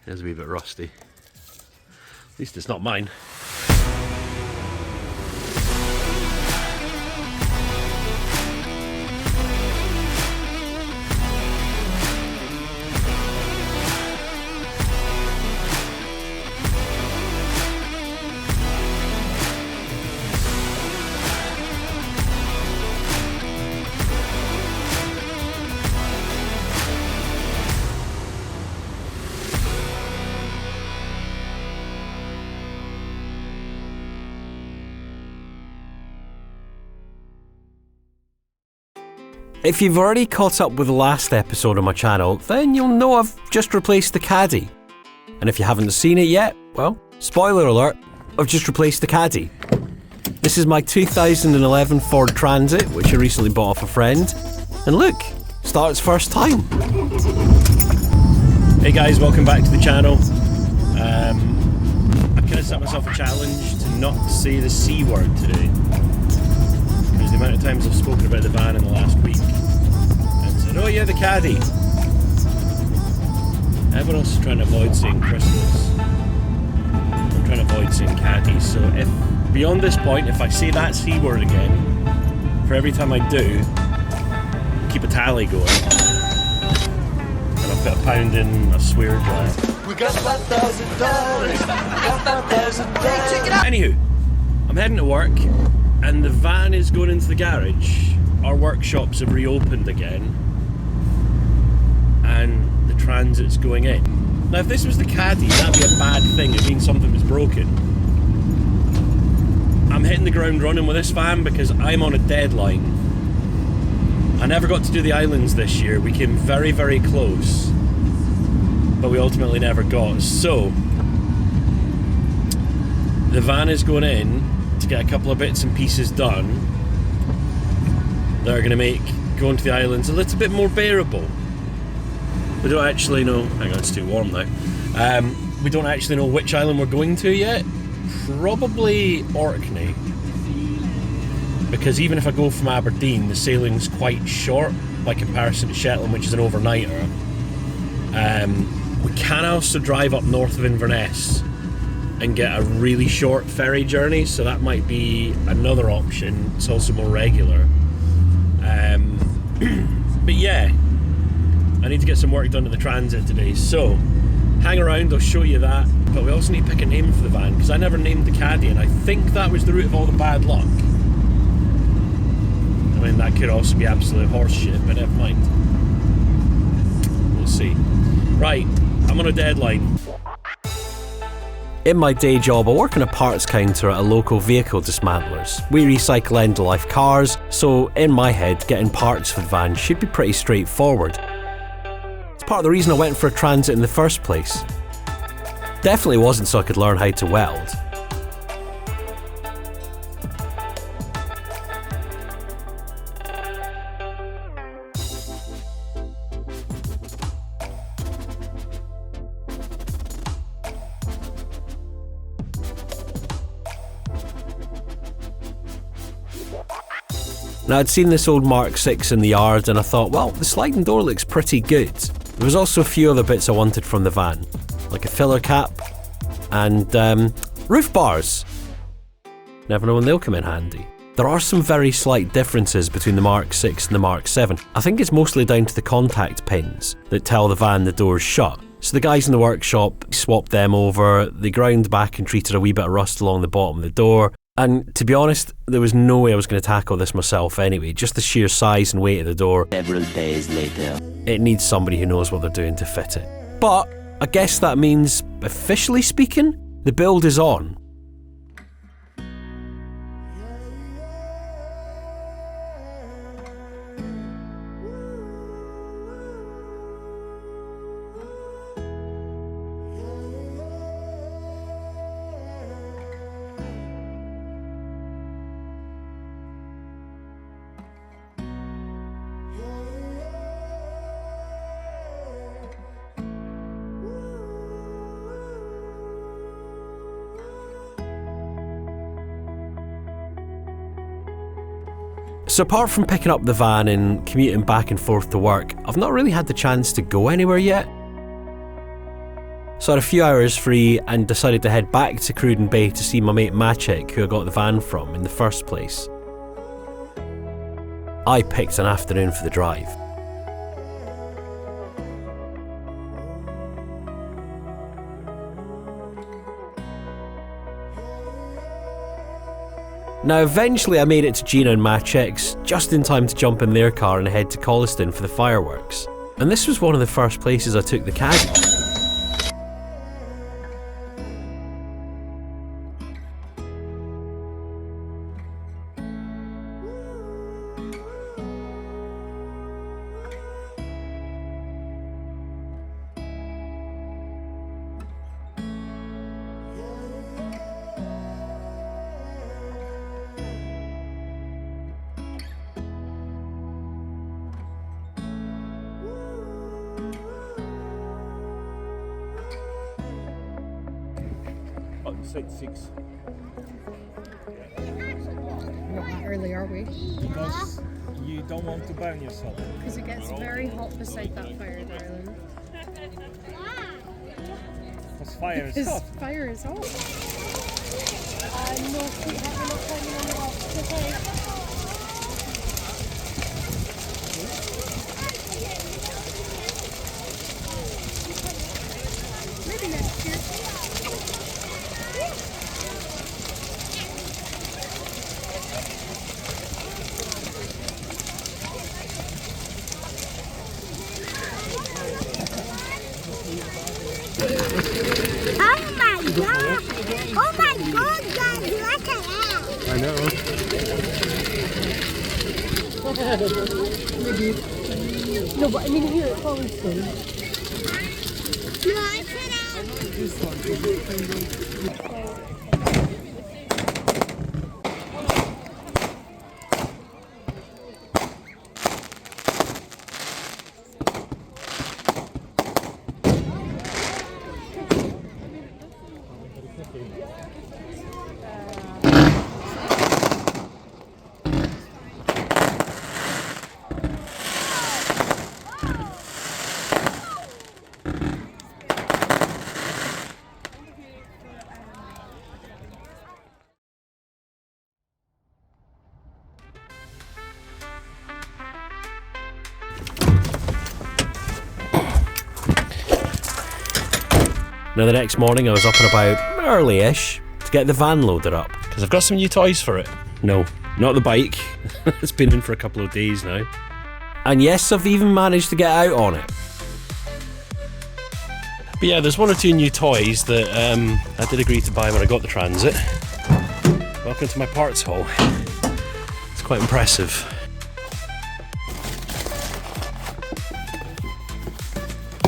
It's a wee bit rusty. At least it's not mine. If you've already caught up with the last episode on my channel, then you'll know I've just replaced the Caddy. And if you haven't seen it yet, well, spoiler alert, I've just replaced the Caddy. This is my 2011 Ford Transit, which I recently bought off a friend. And look, starts first time. Hey guys, welcome back to the channel. I kind of set myself a challenge to not say the C word today. Because the amount of times I've spoken about the van in the last week. And said, oh yeah, the Caddy. Everyone else is trying to avoid saying Christmas. I'm trying to avoid saying Caddy. So if, beyond this point, if I say that C word again, for every time I do, keep a tally going. And I've got a pound in a swear jar. We got $5,000. Anywho, I'm heading to work. And the van is going into the garage. Our workshops have reopened again. And the Transit's going in. Now if this was the Caddy, that'd be a bad thing. It means something was broken. I'm hitting the ground running with this van because I'm on a deadline. I never got to do the islands this year. We came very, very close. But we ultimately never got. So, the van is going in to get a couple of bits and pieces done that are going to make going to the islands a little bit more bearable. We don't actually know, hang on, it's too warm now. We don't actually know which island we're going to yet. Probably Orkney, because even if I go from Aberdeen, the sailing's quite short by comparison to Shetland, which is an overnighter. We can also drive up north of Inverness and get a really short ferry journey, so that might be another option. It's also more regular. But yeah, I need to get some work done to the Transit today, so hang around, I'll show you that. But we also need to pick a name for the van, because I never named the Caddy, and I think that was the root of all the bad luck. I mean, that could also be absolute horse shit, but never mind. We'll see. Right, I'm on a deadline. In my day job, I work on a parts counter at a local vehicle dismantlers. We recycle end-of-life cars, so in my head, getting parts for the van should be pretty straightforward. It's part of the reason I went for a Transit in the first place. Definitely wasn't so I could learn how to weld. Now I'd seen this old Mark 6 in the yard and I thought, well, the sliding door looks pretty good. There was also a few other bits I wanted from the van, like a filler cap and roof bars. Never know when they'll come in handy. There are some very slight differences between the Mark 6 and the Mark 7. I think it's mostly down to the contact pins that tell the van the door's shut. So the guys in the workshop swapped them over, they ground back and treated a wee bit of rust along the bottom of the door. And to be honest, there was no way I was going to tackle this myself anyway, just the sheer size and weight of the door. Several days later. It needs somebody who knows what they're doing to fit it. But I guess that means, officially speaking, the build is on. So apart from picking up the van and commuting back and forth to work, I've not really had the chance to go anywhere yet. So I had a few hours free and decided to head back to Cruden Bay to see my mate Maciek, who I got the van from in the first place. I picked an afternoon for the drive. Now eventually I made it to Gina and Maciek's, just in time to jump in their car and head to Collieston for the fireworks. And this was one of the first places I took the Caddy. Oh, you said 6. Not that early, are we? Because you don't want to burn yourself. Because it gets very hot beside that fire, darling. Because fire is Because hot. fire is hot. No, sweetheart, we're not climbing on the rocks, okay? Maybe next year. Oh my god, guys, look at that! I know. No, but I mean here at Collieston. No, it's Now the next morning I was up and about early-ish to get the van loaded up. Because I've got some new toys for it. No, not the bike. It's been in for a couple of days now. And yes, I've even managed to get out on it. But yeah, there's one or two new toys that I did agree to buy when I got the Transit. Welcome to my parts haul. It's quite impressive.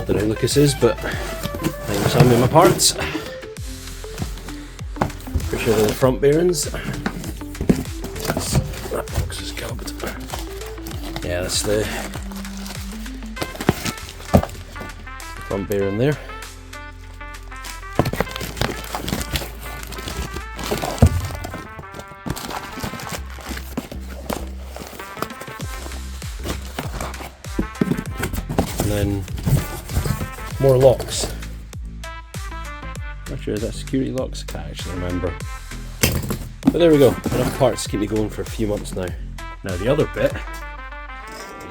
Don't know who Lucas is, but thanks for me my parts. Pretty sure they're the front bearings. That box is covered. Yeah, that's the front bearing there. And then more locks. Not sure, is that security locks? I can't actually remember. But there we go, enough parts to keep me going for a few months now. Now the other bit,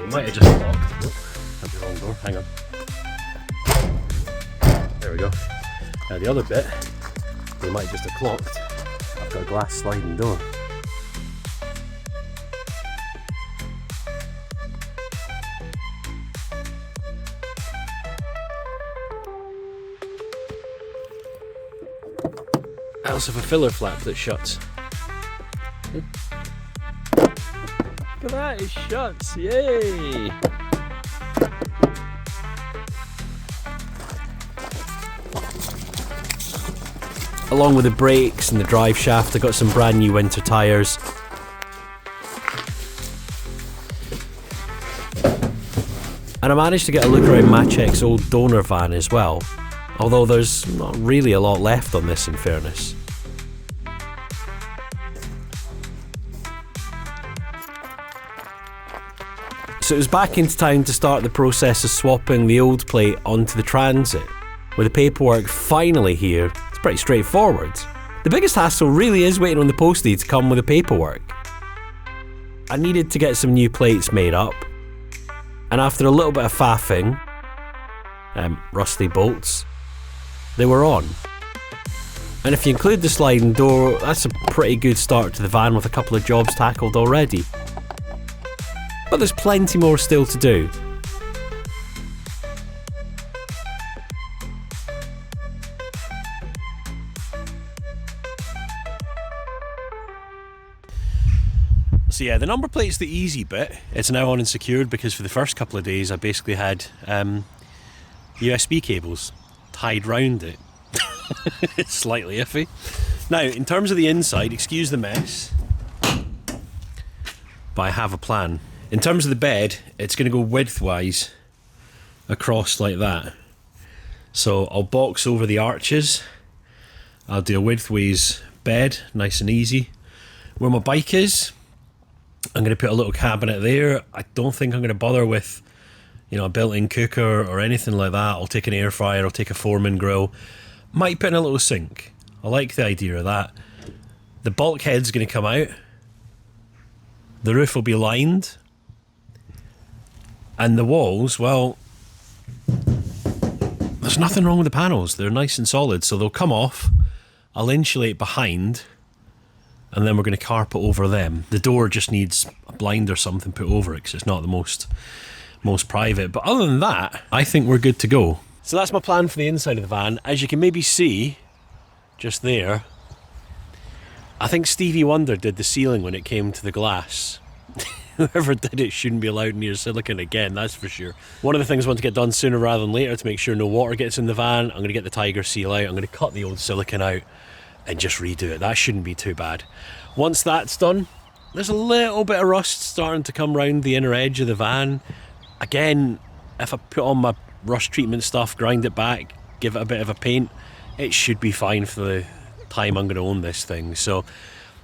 you might have just locked. Nope, that's the wrong door, hang on. There we go. Now the other bit, you might just have clocked. I've got a glass sliding door. I also have a filler flap that shuts. Look at that, it shuts, yay! Along with the brakes and the drive shaft, I got some brand new winter tyres. And I managed to get a look around Maciek's old donor van as well, although there's not really a lot left on this in fairness. So it was back into town to start the process of swapping the old plate onto the Transit. With the paperwork finally here, it's pretty straightforward. The biggest hassle really is waiting on the postie to come with the paperwork. I needed to get some new plates made up, and after a little bit of faffing, rusty bolts, they were on. And if you include the sliding door, that's a pretty good start to the van with a couple of jobs tackled already. But there's plenty more still to do. So yeah, the number plate's the easy bit. It's now on and secured because for the first couple of days I basically had USB cables tied round it. It's slightly iffy. Now, in terms of the inside, excuse the mess, but I have a plan. In terms of the bed, it's going to go widthwise across like that. So I'll box over the arches. I'll do a widthways bed, nice and easy. Where my bike is, I'm going to put a little cabinet there. I don't think I'm going to bother with, you know, a built-in cooker or anything like that. I'll take an air fryer, I'll take a Foreman grill. Might put in a little sink. I like the idea of that. The bulkhead's going to come out. The roof will be lined. And the walls, well, there's nothing wrong with the panels. They're nice and solid, so they'll come off. I'll insulate behind, and then we're going to carpet over them. The door just needs a blind or something put over it because it's not the most private. But other than that, I think we're good to go. So that's my plan for the inside of the van. As you can maybe see, just there, I think Stevie Wonder did the ceiling when it came to the glass. Whoever did it shouldn't be allowed near silicone again, that's for sure. One of the things I want to get done sooner rather than later to make sure no water gets in the van, I'm going to get the Tiger seal out, I'm going to cut the old silicone out and just redo it. That shouldn't be too bad. Once that's done, there's a little bit of rust starting to come round the inner edge of the van. Again, if I put on my rust treatment stuff, grind it back, give it a bit of a paint, it should be fine for the time I'm going to own this thing. So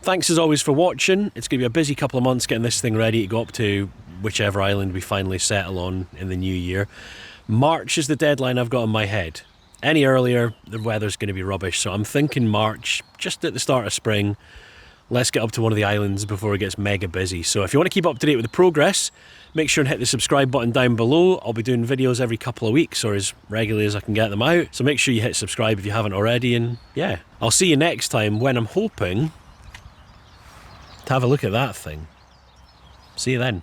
thanks as always for watching. It's going to be a busy couple of months getting this thing ready to go up to whichever island we finally settle on in the new year. March is the deadline I've got in my head. Any earlier, the weather's going to be rubbish, so I'm thinking March, just at the start of spring. Let's get up to one of the islands before it gets mega busy. So if you want to keep up to date with the progress, make sure and hit the subscribe button down below. I'll be doing videos every couple of weeks, or as regularly as I can get them out. So make sure you hit subscribe if you haven't already, and yeah, I'll see you next time when I'm hoping to have a look at that thing. See you then.